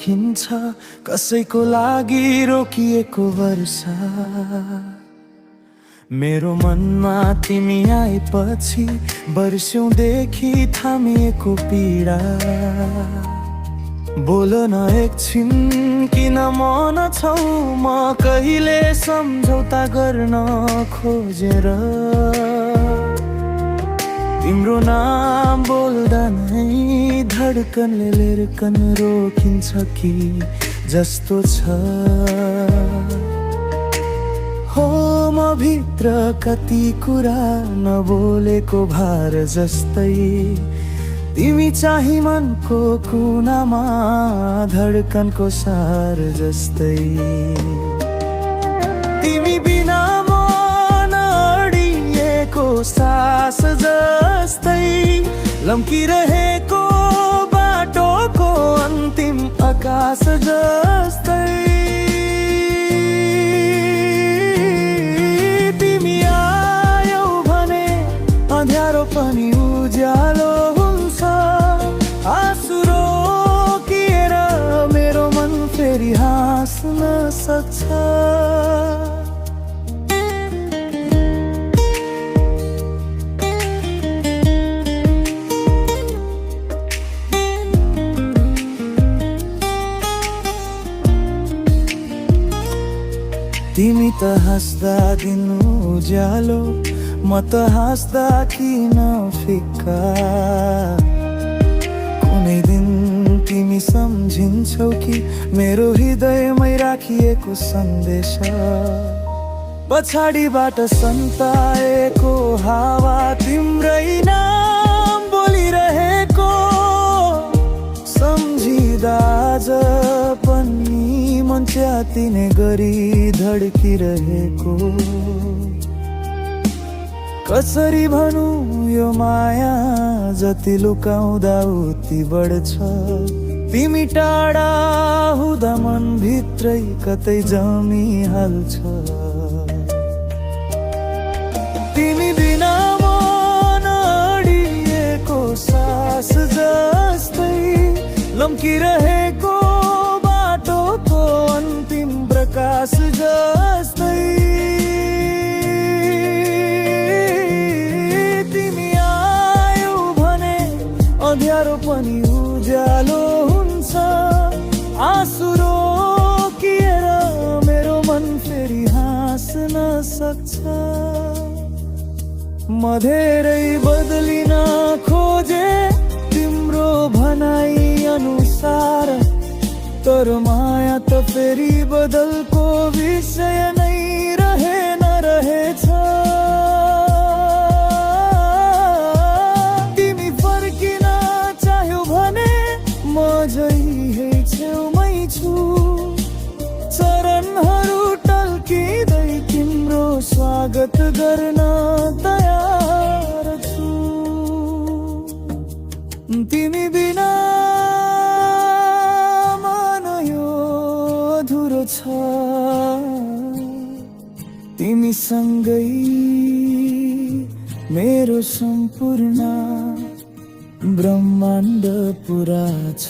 रोकिन्छ, कसैको लागि रोकिएको वर्षा। मेरो मनमा तिमी आएपछि वर्षौंदेखि थामिएको पीडा। बोल न एकछिन किन मौन छौ, म कहिले सम्झौता गर्न खोजेर। तिम्रो नाम बोल्दा नै धड्कनले लिर्कन रोकिन्छ कि जस्तो छ। हो म भित्र कति कुरा नबोलेको भार जस्तै, तिमी चाहिँ मनको कुनामा धड्कनको सार जस्तै। तिमी बिना मन अडिएको सास जस्तै, लम्किरहेको बाटोको अन्तिम आकाश जस्तै। तिमी आयौ भने अँध्यारो पनि उज्यालो हुन्छ। आँसु रोकिएर मेरो मन फेरि हाँस्न सक्छ। तिमी त हाँस्दा दिन उज्यालो, म त हाँस्दा किन फिक्का। कुनै दिन तिमी सम्झिन्छौ कि मेरो हृदयमै राखिएको सन्देश। पछाडिबाट सन्ताएको हावा तिम्रै नाम बोलिरहेको सम्झिँदा आज पनि मन च्यातिने गरी धड्किरहेको। कसरी भनौँ यो माया, जति लुकाउँदा उति बढ्छ। तिमी टाढा हुँदा मन भित्रै कतै जमिहाल्छ। तिमी बिना मन अडिएको सास जस्तै, लम्किरहेको बाटोको अन्तिम प्रकाश जस्तै। तिमी आयौ भने अँध्यारो पनि उज्यालो हुन्छ। आँसु रोकिएर मेरो मन फेरि हाँस्न सक्छ। म धेरै बदलिन खोजे तिम्रो भनाइ अनुसार, तर माया त फेरि बदलको विषय नै रहेन रहेछ। तिमी फर्किन चाह्यौ भने म झै छेउमै छु। चरणहरू टल्किँदै तिम्रो स्वागत गर्न तयार छु। तिमी बिना छ, तिमी सँगै मेरो सम्पूर्ण ब्रह्माण्ड पुरा छ।